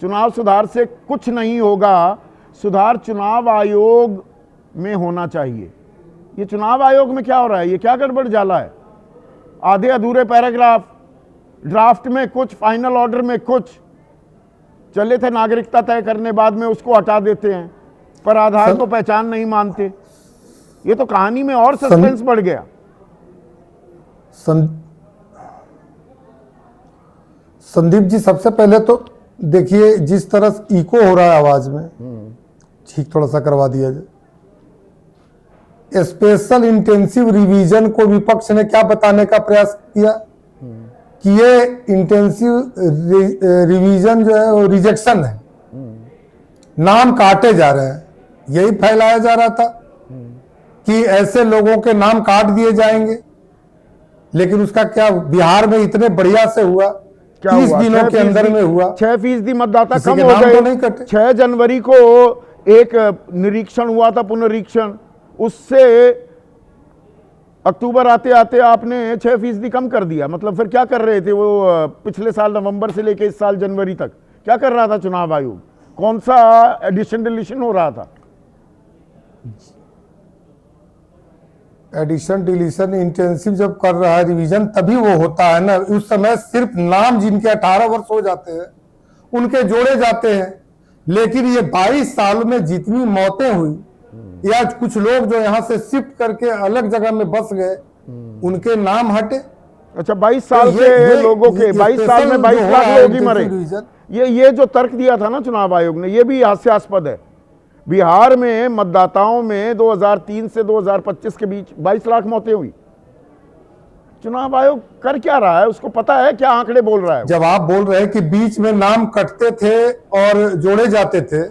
चुनाव सुधार से कुछ नहीं होगा, सुधार चुनाव आयोग में होना चाहिए। ये चुनाव आयोग में क्या हो रहा है, ये क्या गड़बड़ जाला है? आधे अधूरे पैराग्राफ, ड्राफ्ट में कुछ, फाइनल ऑर्डर में कुछ, चले थे नागरिकता तय करने, बाद में उसको हटा देते हैं, पर आधार को पहचान नहीं मानते। ये तो कहानी में और सस्पेंस बढ़ गया। संदीप जी, सबसे पहले तो देखिए जिस तरह से इको हो रहा है आवाज में, ठीक थोड़ा सा करवा दिया जाए। स्पेशल इंटेंसिव रिवीजन को विपक्ष ने क्या बताने का प्रयास किया कि ये इंटेंसिव रिवीजन जो है वो रिजेक्शन है, नाम काटे जा रहे हैं। यही फैलाया जा रहा था कि ऐसे लोगों के नाम काट दिए जाएंगे, लेकिन उसका क्या बिहार में इतने बढ़िया से हुआ, 30 दिनों के अंदर में हुआ। 6% मतदाता कम हो गए। 6 जनवरी को एक निरीक्षण हुआ था, पुनरीक्षण, उससे अक्टूबर आते आते आपने 6% कम कर दिया। मतलब फिर क्या कर रहे थे वो पिछले साल नवंबर से लेकर इस साल जनवरी तक? क्या कर रहा था चुनाव आयोग? कौन सा एडिशन डिलीशन हो रहा था? एडिशन डिलीशन इंटेंसिव जब कर रहा है रिवीजन, तभी वो होता है ना। उस समय सिर्फ नाम जिनके 18 वर्ष हो जाते हैं उनके जोड़े जाते हैं, लेकिन ये 22 साल में जितनी मौतें हुई, या कुछ लोग जो यहाँ से शिफ्ट करके अलग जगह में बस गए, उनके नाम हटे। अच्छा, 22 साल के लोगों के 22 साल में 22 लाख लोग ही मरे। ये जो तर्क दिया था ना चुनाव आयोग ने, ये भी हास्यास्पद है। बिहार में मतदाताओं में 2003 से 2025 के बीच 22 लाख मौतें हुई। चुनाव आयोग कर क्या रहा है? उसको पता है क्या आंकड़े बोल रहा है? जब आप बोल रहे हैं कि बीच में नाम कटते थे और जोड़े जाते थे,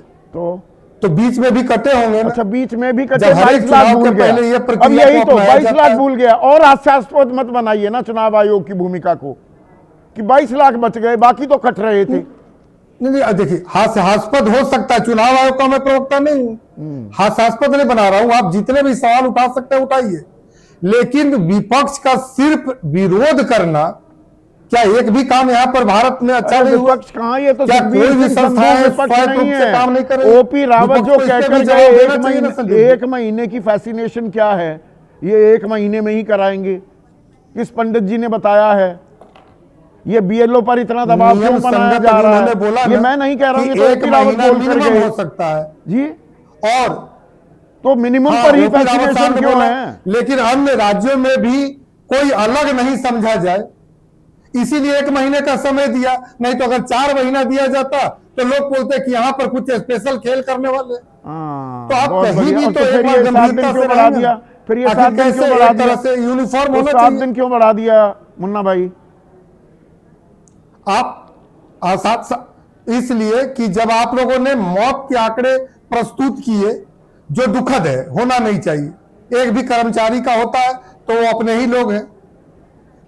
तो बीच में भी कटे होंगे ना? अच्छा, बीच में भी कटे। 22 लाख भूल गया। अब यही तो 22 लाख भूल गया। और हास्यास्पद मत बनाइए ना चुनाव आयोग की भूमिका को कि 22 लाख बच गए, बाकी तो कट रहे थे। नहीं, देखिए हास्यास्पद हो सकता है, चुनाव आयोग का मैं प्रवक्ता नहीं हूं, हास्यास्पद नहीं बना रहा हूं। आप जितने भी सवाल उठा सकते हैं उठाइए, लेकिन विपक्ष का सिर्फ विरोध करना, क्या एक भी काम यहाँ पर भारत में अच्छा नहीं हुआ? विपक्ष कहाँ? ये तो क्या कोई भी संस्था नहीं है, काम नहीं कर रही। ओपी रावत जो कहकर गए 1 महीने की फैसिनेशन क्या है, ये 1 महीने में ही कराएंगे, किस पंडित जी ने बताया है? ये बीएलओ पर इतना दबाव क्यों बनाया जा रहा है? बोला ये मैं नहीं कह रहा हूं, ये तो रावत बोल कर हो सकता है जी। और तो मिनिमम पर ही फैसिनेशन क्यों है? लेकिन अन्य राज्यों में भी कोई अलग नहीं समझा जाए, इसीलिए 1 महीने का समय दिया। नहीं तो अगर 4 महीना दिया जाता तो लोग बोलते कि यहाँ पर कुछ स्पेशल खेल करने वाले। तो आप कहीं भी तो एक बार गंभीरता से बढ़ा दिया, फिर ये 7 दिन क्यों बढ़ा दिया? यूनिफॉर्म होना 7 दिन क्यों बढ़ा दिया मुन्ना भाई? आप इसलिए कि जब आप लोगों ने मौत के आंकड़े प्रस्तुत किए, जो दुखद है, होना नहीं चाहिए। एक भी कर्मचारी का होता है तो वो अपने ही लोग हैं,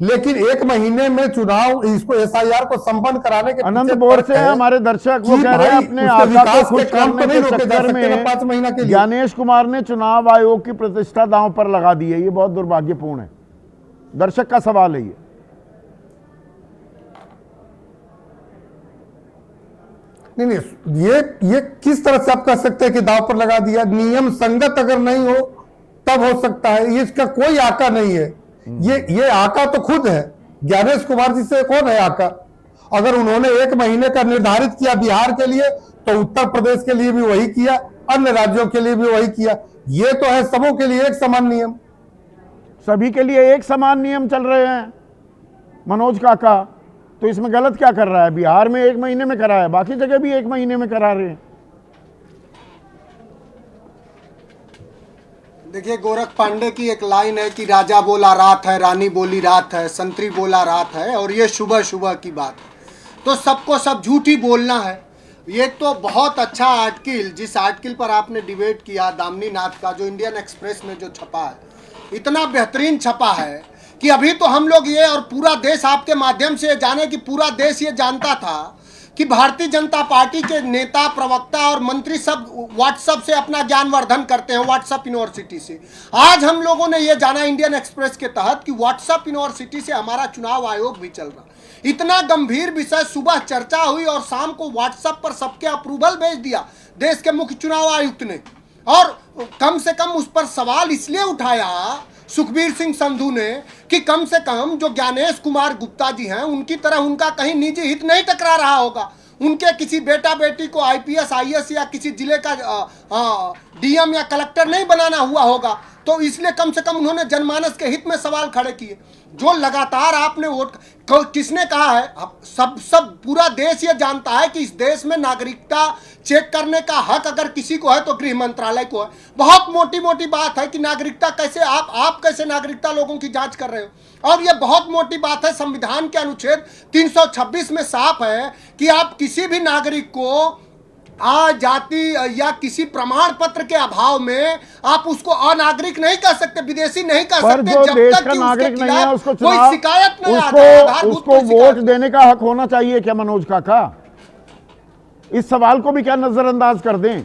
लेकिन 1 महीने में चुनाव, इसको एसआईआर को संपन्न कराने के अनंत बोर से हमारे दर्शक वो कह रहे हैं अपने आका को खुश करने के चक्कर में 5 महीना के लिए ज्ञानेश कुमार ने चुनाव आयोग की प्रतिष्ठा दांव पर लगा दी है। ये बहुत दुर्भाग्यपूर्ण है। दर्शक का सवाल है ये। नहीं, ये किस तरह से आप कह सकते हैं कि दांव पर लगा दिया? नियम संगत अगर नहीं हो तब हो सकता है। ये इसका कोई आका नहीं है। ये आका तो खुद है। ज्ञानेश कुमार जी से कौन है आका? अगर उन्होंने 1 महीने का निर्धारित किया बिहार के लिए, तो उत्तर प्रदेश के लिए भी वही किया, अन्य राज्यों के लिए भी वही किया। ये तो है सबों के लिए एक समान नियम, सभी के लिए एक समान नियम चल रहे हैं मनोज काका। तो इसमें गलत क्या कर रहा है? बिहार में 1 महीने में करा है, बाकी जगह भी 1 महीने में करा रहे हैं। देखिए, गोरख पांडे की एक लाइन है कि राजा बोला रात है, रानी बोली रात है, संतरी बोला रात है, और ये सुबह सुबह की बात है। तो सबको सब झूठ ही बोलना है। ये तो बहुत अच्छा आर्टिकल, जिस आर्टिकल पर आपने डिबेट किया दामिनी नाथ का, जो इंडियन एक्सप्रेस में जो छपा है, इतना बेहतरीन छपा है कि अभी तो हम लोग ये और पूरा देश आपके माध्यम से जाने कि पूरा देश ये जानता था कि भारतीय जनता पार्टी के नेता, प्रवक्ता और मंत्री सब व्हाट्सएप से अपना ज्ञानवर्धन करते हैं, व्हाट्सएप यूनिवर्सिटी से। आज हम लोगों ने ये जाना इंडियन एक्सप्रेस के तहत कि व्हाट्सएप यूनिवर्सिटी से हमारा चुनाव आयोग भी चल रहा। इतना गंभीर विषय, सुबह चर्चा हुई और शाम को व्हाट्सएप पर सबके अप्रूवल भेज दिया देश के मुख्य चुनाव आयुक्त ने। और कम से कम उस पर सवाल इसलिए उठाया सुखबीर सिंह संधू ने कि कम से कम जो ज्ञानेश कुमार गुप्ता जी हैं उनकी तरह उनका कहीं निजी हित नहीं टकरा रहा होगा, उनके किसी बेटा बेटी को आईपीएस आईएएस या किसी जिले का डीएम या कलेक्टर नहीं बनाना हुआ होगा, तो इसलिए कम से कम उन्होंने जनमानस के हित में सवाल खड़े किए। जो लगातार आपने वोट, किसने कहा है, सब पूरा देश ये जानता है कि इस देश में नागरिकता चेक करने का हक अगर किसी को है तो गृह मंत्रालय को है। बहुत मोटी मोटी बात है कि नागरिकता कैसे, आप कैसे नागरिकता लोगों की जांच कर रहे हो। और ये बहुत मोटी बात है, संविधान के अनुच्छेद 326 में साफ है कि आप किसी भी नागरिक को जाति या किसी प्रमाण पत्र के अभाव में आप उसको अनागरिक नहीं कर सकते, विदेशी नहीं कर सकते, जो जब देश तक का कि नागरिक उसके नहीं है खिलाफ उसको कोई चुनाव, शिकायत नहीं आ जाए, उसको वोट देने का हक होना चाहिए क्या मनोज काका? इस सवाल को भी क्या नजरअंदाज कर दें?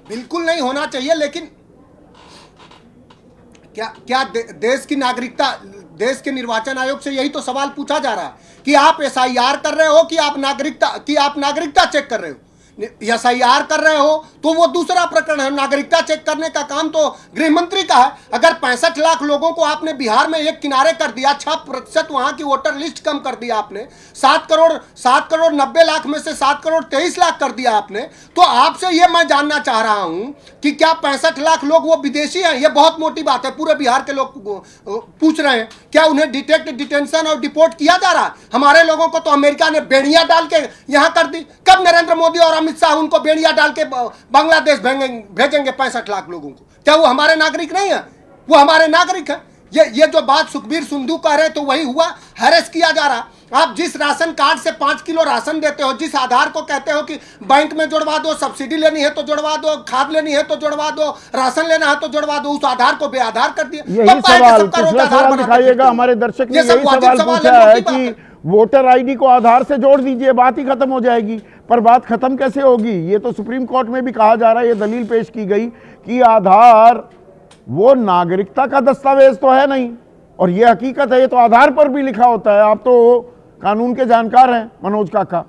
बिल्कुल नहीं होना चाहिए। लेकिन क्या देश की नागरिकता, देश के निर्वाचन आयोग से यही तो सवाल पूछा जा रहा है कि आप एसआईआर कर रहे हो कि आप नागरिकता चेक कर रहे हो। एसआईआर कर रहे हो तो वो दूसरा प्रकरण है, नागरिकता चेक करने का काम तो गृह मंत्री का है। अगर 65 लाख लोगों को आपने बिहार में एक किनारे कर दिया, 6% वहां की वोटर लिस्ट कम कर दिया आपने, 7 करोड़ 90 लाख में से 7 करोड़ 23 लाख कर दिया आपने, तो आपसे ये मैं जानना चाह रहा हूं कि क्या 65 लाख लोग वो विदेशी हैं? ये बहुत मोटी बात है, पूरे बिहार के लोग पूछ रहे हैं क्या उन्हें डिटेंशन और डिपोर्ट किया जा रहा है? हमारे लोगों को तो अमेरिका ने बेड़ियां डाल के यहां कर दी। कब नरेंद्र मोदी और अमित शाह उनको बेड़ियां डाल के बांग्लादेश भेजेंगे 65 लाख लोगों को? क्या वो हमारे नागरिक नहीं है? वो हमारे नागरिक है। ये जो बात सुखबीर संधू कह रहे तो वही हुआ, हैरेस किया जा रहा। आप जिस राशन कार्ड से 5 किलो राशन देते हो, जिस आधार को कहते हो कि बैंक में जुड़वा दो, सब्सिडी लेनी है तो जुड़वा दो, खाद लेनी है तो जुड़वा दो, राशन लेना है तो जुड़वा दो, उस आधार को बेआधार कर दिया। यही सवाल पिछला सवाल दिखाइएगा, हमारे दर्शक ने यही सवाल पूछा है कि वोटर आईडी को आधार से जोड़ दीजिए, बात ही खत्म हो जाएगी। पर बात खत्म कैसे होगी? ये तो सुप्रीम कोर्ट में भी कहा जा रहा है, ये दलील पेश की गई कि आधार वो नागरिकता का दस्तावेज तो है नहीं, और ये हकीकत है, ये तो आधार पर भी लिखा होता है। आप तो कानून के जानकार हैं मनोज काका।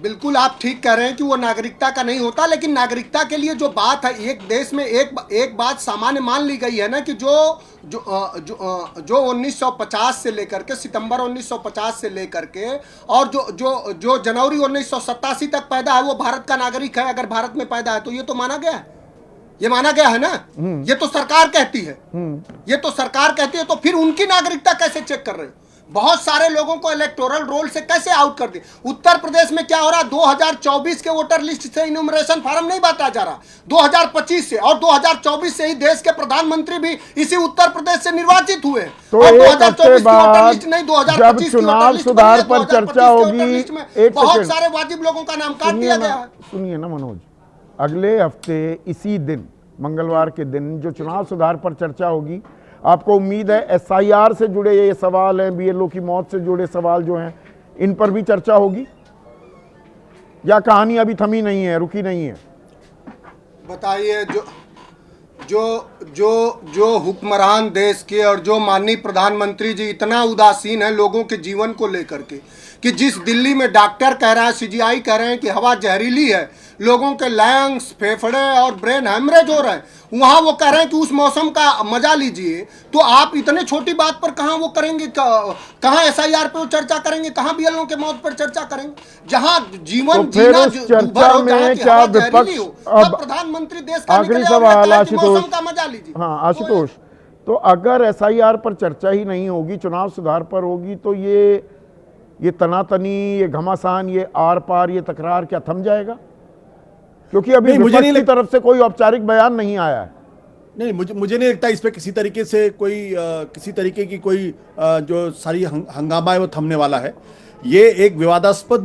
बिल्कुल आप ठीक कह रहे हैं कि वो नागरिकता का नहीं होता, लेकिन नागरिकता के लिए जो बात है, एक देश में एक बात सामान्य मान ली गई है ना कि जो 1950 से लेकर के, सितंबर 1950 से लेकर के और जो जनवरी 1987 तक पैदा है वो भारत का नागरिक है। अगर भारत में पैदा है तो ये तो माना गया है, ये माना गया है ना। ये तो सरकार कहती है, ये तो सरकार कहती है, तो फिर उनकी नागरिकता कैसे चेक कर रहे हो? बहुत सारे लोगों को इलेक्टोरल रोल से कैसे आउट कर दिया। उत्तर प्रदेश में क्या हो रहा, 2024 के वोटर लिस्ट से इन्यूमरेशन फॉर्म नहीं बांटा जा रहा, 2025 से, और 2024 से ही देश के प्रधानमंत्री भी इसी उत्तर प्रदेश से निर्वाचित हुए। तो और 2024 की वोटर लिस्ट नहीं, जब 2025 की चुनाव वोटर लिस्ट सुधार पर चर्चा होगी, बहुत सारे वाजिब लोगों का नाम काट दिया गया है। सुनिए ना मनोज, अगले हफ्ते इसी दिन मंगलवार के दिन जो चुनाव सुधार पर चर्चा होगी, आपको उम्मीद है एसआईआर से जुड़े ये सवाल हैं, बीएलओ की मौत से जुड़े सवाल जो हैं, इन पर भी चर्चा होगी, या कहानी अभी थमी नहीं है, रुकी नहीं है? बताइए, जो हुक्मरान देश के और जो माननीय प्रधानमंत्री जी इतना उदासीन है लोगों के जीवन को लेकर के, कि जिस दिल्ली में डॉक्टर कह रहा है, सीजीआई कह रहे हैं कि हवा जहरीली है, लोगों के लंग्स, फेफड़े और ब्रेन हेमरेज हो रहे हैं, वहाँ वो कह रहे हैं कि उस मौसम का मजा लीजिए। तो आप इतने छोटी बात पर कहाँ वो करेंगे, कहाँ एसआईआर पे चर्चा करेंगे, कहाँ बीएलओ के मौत पर चर्चा करेंगे? जहाँ जीवन तो जीना चर्चा में क्या विपक्ष, अब प्रधानमंत्री देश का आखिरी सवाल आशुतोष, का मजा लीजिए। हाँ आशुतोष, तो अगर एसआईआर पर चर्चा ही नहीं होगी, चुनाव सुधार पर होगी, तो ये तनातनी, ये घमासान, ये आर पार, ये तकरार क्या थम जाएगा? क्योंकि अभी विपक्ष की तरफ से कोई औपचारिक बयान नहीं आया है। नहीं, मुझे नहीं लगता इस पे किसी तरीके से कोई किसी तरीके की कोई जो सारी हंगामा है वो थमने वाला है। ये एक विवादास्पद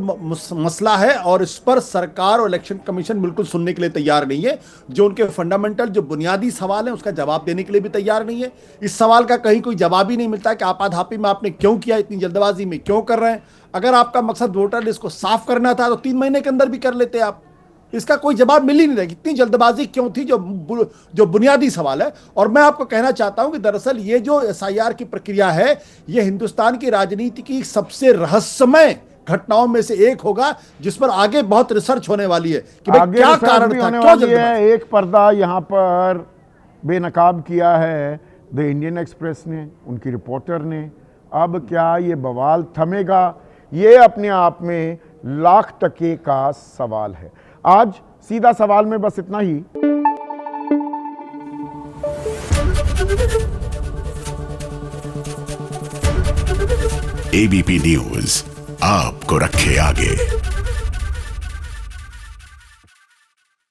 मसला है और इस पर सरकार और इलेक्शन कमीशन बिल्कुल सुनने के लिए तैयार नहीं है। जो उनके फंडामेंटल जो बुनियादी सवाल है उसका जवाब देने के लिए भी तैयार नहीं है। इस सवाल का कहीं कोई जवाब ही नहीं मिलता कि आपाधापी में आपने क्यों किया, इतनी जल्दबाजी में क्यों कर रहे हैं। अगर आपका मकसद वोटर लिस्ट को साफ करना था तो 3 महीने के अंदर भी कर लेते आप। इसका कोई जवाब मिल ही नहीं रहा, इतनी जल्दबाजी क्यों थी, जो बुनियादी सवाल है। और मैं आपको कहना चाहता हूं कि दरअसल ये जो एसआईआर की प्रक्रिया है ये हिंदुस्तान की राजनीति की सबसे रहस्यमय घटनाओं में से एक होगा, जिस पर आगे बहुत रिसर्च होने वाली है कि भाई आगे क्या रिसर्च कारण भी था, होने क्यों वाली है। जल्दबाजी। एक पर्दा यहाँ पर बेनकाब किया है द इंडियन एक्सप्रेस ने, उनकी रिपोर्टर ने। अब क्या ये बवाल थमेगा, ये अपने आप में लाख टके का सवाल है। आज सीधा सवाल में बस इतना ही। एबीपी न्यूज आपको रखे आगे।